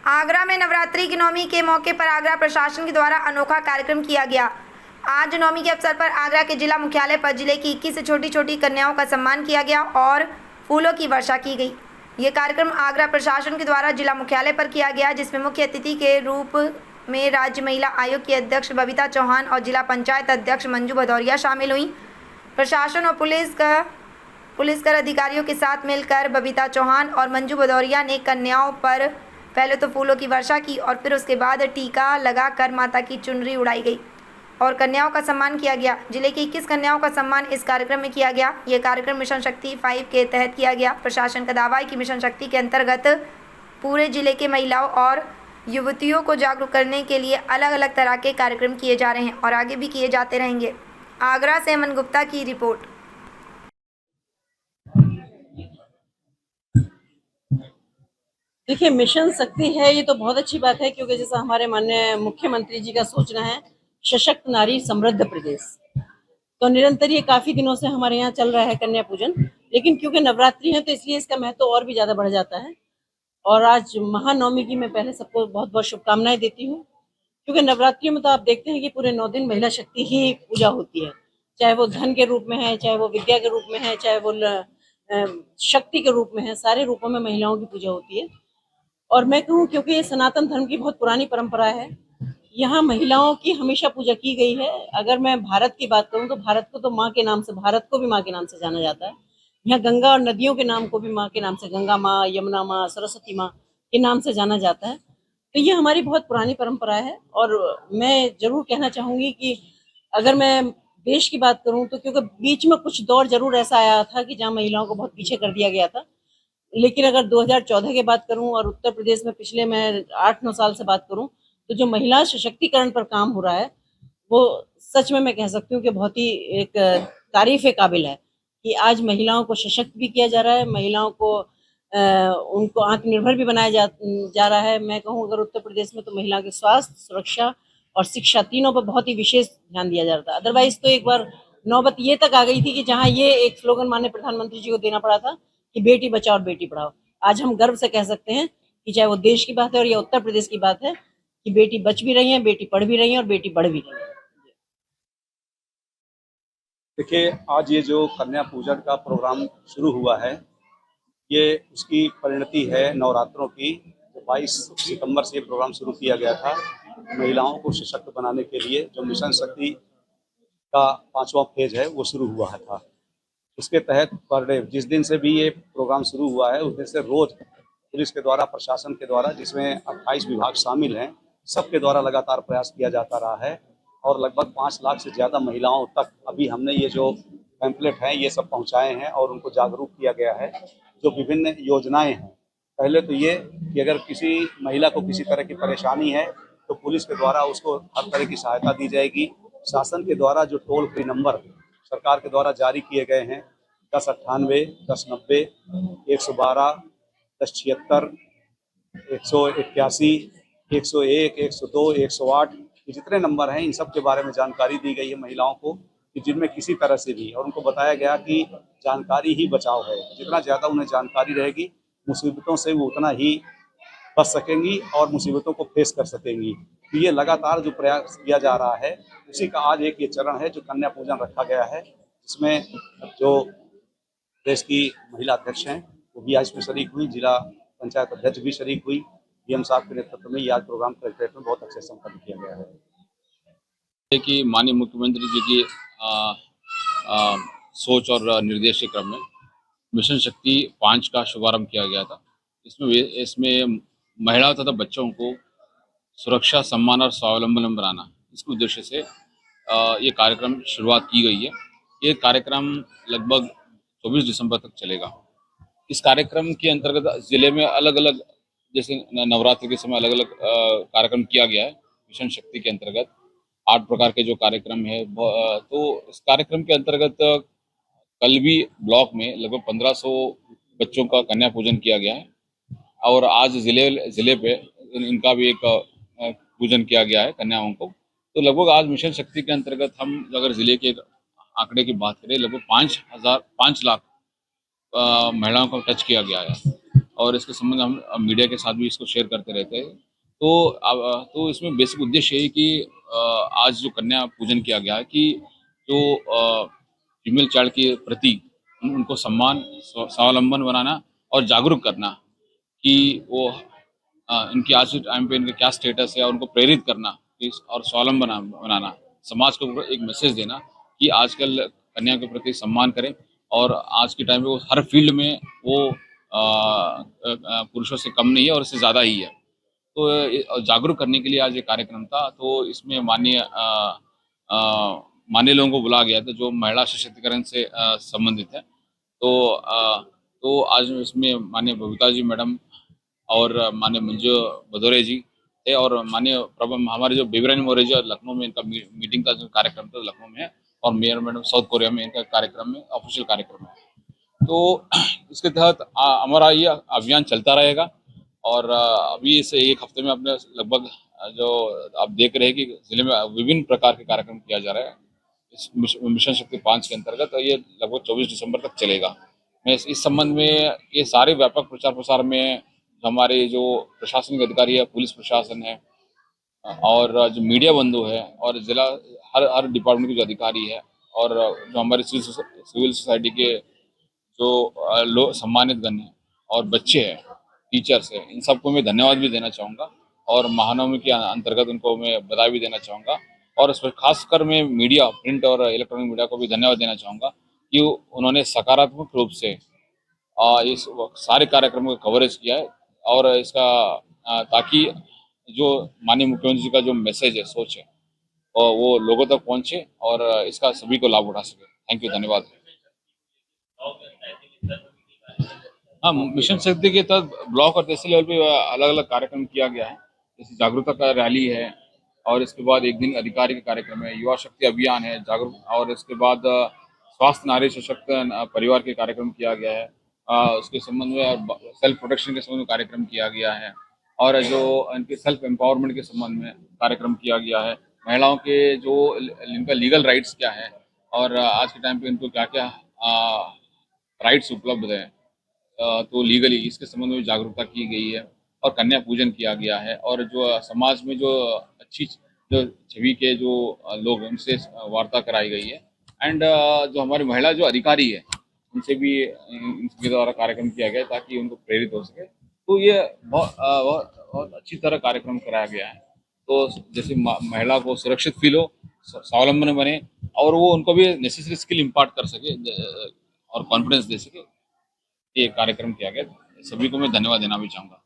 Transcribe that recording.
आगरा में नवरात्रि की नवमी के मौके पर आगरा प्रशासन के द्वारा अनोखा कार्यक्रम किया गया। आज नवमी के अवसर पर आगरा के जिला मुख्यालय पर जिले की 21 छोटी छोटी कन्याओं का सम्मान किया गया और फूलों की वर्षा की गई। ये कार्यक्रम आगरा प्रशासन के द्वारा जिला मुख्यालय पर किया गया, जिसमें मुख्य अतिथि के रूप में राज्य महिला आयोग की अध्यक्ष बबीता चौहान और जिला पंचायत अध्यक्ष मंजू भदौरिया शामिल हुई। प्रशासन और पुलिसकर अधिकारियों के साथ मिलकर बबीता चौहान और मंजू भदौरिया ने कन्याओं पर पहले तो फूलों की वर्षा की और फिर उसके बाद टीका लगाकर माता की चुनरी उड़ाई गई और कन्याओं का सम्मान किया गया। जिले की 21 कन्याओं का सम्मान इस कार्यक्रम में किया गया। यह कार्यक्रम मिशन शक्ति 5 के तहत किया गया। प्रशासन का दावा है कि मिशन शक्ति के अंतर्गत पूरे जिले के महिलाओं और युवतियों को जागरूक करने के लिए अलग अलग तरह के कार्यक्रम किए जा रहे हैं और आगे भी किए जाते रहेंगे। आगरा से अमन गुप्ता की रिपोर्ट। देखिए, मिशन शक्ति है, ये तो बहुत अच्छी बात है, क्योंकि जैसा हमारे माननीय मुख्यमंत्री जी का सोचना है, सशक्त नारी समृद्ध प्रदेश, तो निरंतर ये काफी दिनों से हमारे यहाँ चल रहा है कन्या पूजन। लेकिन क्योंकि नवरात्रि है तो इसलिए इसका महत्व और भी ज्यादा बढ़ जाता है। और आज महानवमी की मैं पहले सबको बहुत बहुत शुभकामनाएं देती हूँ, क्योंकि नवरात्रि में तो आप देखते हैं कि पूरे 9 दिन महिला शक्ति ही पूजा होती है, चाहे वो धन के रूप में है, चाहे वो विद्या के रूप में है, चाहे वो शक्ति के रूप में है, सारे रूपों में महिलाओं की पूजा होती है। और मैं कहूँ, क्योंकि ये सनातन धर्म की बहुत पुरानी परंपरा है, यहाँ महिलाओं की हमेशा पूजा की गई है। अगर मैं भारत की बात करूँ तो भारत को तो माँ के नाम से, भारत को भी माँ के नाम से जाना जाता है। यहाँ गंगा और नदियों के नाम को भी माँ के नाम से, गंगा माँ, यमुना माँ, सरस्वती माँ के नाम से जाना जाता है। तो ये हमारी बहुत पुरानी परंपरा है। और मैं जरूर कहना चाहूंगी कि अगर मैं देश की बात करूँ तो, क्योंकि बीच में कुछ दौर जरूर ऐसा आया था कि जहाँ महिलाओं को बहुत पीछे कर दिया गया था, लेकिन अगर 2014 की बात करूं और उत्तर प्रदेश में पिछले मैं 8-9 साल से बात करूं, तो जो महिला सशक्तिकरण पर काम हो रहा है वो सच में मैं कह सकती हूँ कि बहुत ही एक तारीफ काबिल है कि आज महिलाओं को सशक्त भी किया जा रहा है, महिलाओं को उनको आत्मनिर्भर भी बनाया जा रहा है। मैं कहूँ, अगर उत्तर प्रदेश में तो महिला के स्वास्थ्य, सुरक्षा और शिक्षा तीनों पर बहुत ही विशेष ध्यान दिया जा रहा था। अदरवाइज तो एक बार नौबत ये तक आ गई थी कि जहाँ ये एक स्लोगन माननीय प्रधानमंत्री जी को देना पड़ा था कि बेटी बचाओ और बेटी पढ़ाओ। आज हम गर्व से कह सकते हैं कि चाहे वो देश की बात है और या उत्तर प्रदेश की बात है, कि बेटी बच भी रही है, बेटी पढ़ भी रही है और बेटी बढ़ भी रही है। देखिए, आज ये जो कन्या पूजन का प्रोग्राम शुरू हुआ है, ये उसकी परिणति है नवरात्रों की। 22 सितंबर से ये प्रोग्राम शुरू किया गया था महिलाओं को सशक्त बनाने के लिए। जो मिशन शक्ति का 5वां फेज है वो शुरू हुआ था। उसके तहत पर डे, जिस दिन से भी ये प्रोग्राम शुरू हुआ है उस दिन से रोज पुलिस के द्वारा, प्रशासन के द्वारा, जिसमें 28 विभाग शामिल हैं, सबके द्वारा लगातार प्रयास किया जाता रहा है और लगभग 5 लाख से ज़्यादा महिलाओं तक अभी हमने ये जो पैम्पलेट हैं ये सब पहुंचाए हैं और उनको जागरूक किया गया है। जो विभिन्न योजनाएं हैं, पहले तो ये कि अगर किसी महिला को किसी तरह की परेशानी है तो पुलिस के द्वारा उसको हर तरह की सहायता दी जाएगी। शासन के द्वारा जो टोल फ्री नंबर सरकार के द्वारा जारी किए गए हैं, 1098, 1090, 112, 1076, 181, 101, 102, 108, ये जितने नंबर हैं इन सब के बारे में जानकारी दी गई है महिलाओं को, कि जिनमें किसी तरह से भी, और उनको बताया गया कि जानकारी ही बचाव है। जितना ज़्यादा उन्हें जानकारी रहेगी, मुसीबतों से वो उतना ही बच सकेंगी और मुसीबतों को फेस कर सकेंगी। तो ये लगातार जो प्रयास किया जा रहा है, उसी का आज एक ये चरण है जो कन्या पूजन रखा गया है, जिसमें जो देश की महिला अध्यक्ष हैं वो भी आज में शरीक हुई, जिला पंचायत अध्यक्ष भी शरीक हुई। डीएम साहब के नेतृत्व में ये आज प्रोग्राम कलेक्ट्रेट में बहुत अच्छे से संपन्न किया गया है। कि माननीय मुख्यमंत्री जी की सोच और निर्देश के क्रम में मिशन शक्ति 5 का शुभारंभ किया गया था। इसमें महिलाओं तथा बच्चों को सुरक्षा, सम्मान और स्वावलंबन बनाना, इसके उद्देश्य से ये कार्यक्रम शुरुआत की गई है। ये कार्यक्रम लगभग 24 दिसंबर तक चलेगा। इस कार्यक्रम के अंतर्गत जिले में अलग अलग, जैसे नवरात्रि के समय अलग अलग कार्यक्रम किया गया है। मिशन शक्ति के अंतर्गत 8 प्रकार के जो कार्यक्रम है, तो इस कार्यक्रम के अंतर्गत कल भी ब्लॉक में लगभग 1500 बच्चों का कन्या पूजन किया गया है और आज जिले पे इनका भी एक पूजन किया गया है कन्याओं को। तो लगभग आज मिशन शक्ति के अंतर्गत हम अगर जिले के आंकड़े की बात करें, लगभग 5 लाख महिलाओं को टच किया गया है। और इसके संबंध में हम मीडिया के साथ भी इसको शेयर करते रहते हैं। तो इसमें बेसिक उद्देश्य यही कि आज जो कन्या पूजन किया गया है कि जो फीमेल चाइल्ड के प्रति उनको सम्मान, स्वावलंबन बनाना और जागरूक करना कि वो इनकी आज के टाइम पे इनका क्या स्टेटस है और उनको प्रेरित करना और स्वावलंबन बनाना, समाज को एक मैसेज देना कि आजकल कन्या के प्रति सम्मान करें और आज के टाइम पे वो हर फील्ड में वो पुरुषों से कम नहीं है और इससे ज़्यादा ही है। तो जागरूक करने के लिए आज ये कार्यक्रम था। तो इसमें माननीय लोगों को बुलाया गया था जो महिला सशक्तिकरण से संबंधित है। तो आज इसमें माननीय बबीता जी मैडम और माननीय मंजू भदौरे जी थे और माननीय हमारे जो बेबीरानी मौर्य जी लखनऊ में इनका मीटिंग का जो कार्यक्रम था लखनऊ में है और मेयर मैडम साउथ कोरिया में इनका कार्यक्रम में ऑफिशियल कार्यक्रम है। तो इसके तहत हमारा ये अभियान चलता रहेगा और अभी इस एक हफ्ते में अपने लगभग जो आप देख रहे हैं कि जिले में विभिन्न प्रकार के कार्यक्रम किया जा रहा है इस मिशन शक्ति 5 के अंतर्गत। ये लगभग 24 दिसंबर तक चलेगा। मैं इस संबंध में ये सारे व्यापक प्रचार प्रसार में हमारे जो प्रशासनिक अधिकारी है, पुलिस प्रशासन है और जो मीडिया बंधु है और जिला हर डिपार्टमेंट के जो अधिकारी है और जो हमारे सिविल सोसाइटी के जो लोग सम्मानित गण हैं और बच्चे हैं, टीचर्स हैं, इन सबको मैं धन्यवाद भी देना चाहूँगा और महानवमी के अंतर्गत उनको मैं बधाई भी देना चाहूँगा और इस पर खासकर मैं मीडिया, प्रिंट और इलेक्ट्रॉनिक मीडिया को भी धन्यवाद देना चाहूँगा कि उन्होंने सकारात्मक रूप से इस सारे कार्यक्रमों का कवरेज किया है और इसका ताकि जो माननीय मुख्यमंत्री जी का जो मैसेज है, सोच है और वो लोगों तक पहुंचे और इसका सभी को लाभ उठा सके। थैंक यू, धन्यवाद। हाँ, मिशन शक्ति के तहत ब्लॉक और तहसील लेवल पे अलग अलग कार्यक्रम किया गया है, जैसे जागरूकता का रैली है और इसके बाद एक दिन अधिकारी का कार्यक्रम है, युवा शक्ति अभियान है जागरूक और इसके बाद स्वास्थ्य नारी सशक्त परिवार के कार्यक्रम किया गया है। उसके संबंध में सेल्फ प्रोटेक्शन के संबंध में कार्यक्रम किया गया है और जो इनके सेल्फ एम्पावरमेंट के संबंध में कार्यक्रम किया गया है। महिलाओं के जो इनका लीगल राइट्स क्या है और आज के टाइम पे इनको क्या क्या राइट्स उपलब्ध है तो लीगली इसके संबंध में जागरूकता की गई है और कन्या पूजन किया गया है और जो समाज में जो अच्छी जो छवि के जो लोग हैं उनसे वार्ता कराई गई है एंड जो हमारी महिला जो अधिकारी है उनसे भी इनके द्वारा कार्यक्रम किया गया ताकि उनको प्रेरित हो सके। तो ये बहुत अच्छी तरह कार्यक्रम कराया गया है। तो जैसे महिला को सुरक्षित फील हो, स्वावलंबन बने और वो उनको भी नेसेसरी स्किल इम्पार्ट कर सके और कॉन्फिडेंस दे सके, ये कार्यक्रम किया गया। सभी को मैं धन्यवाद देना भी चाहूँगा।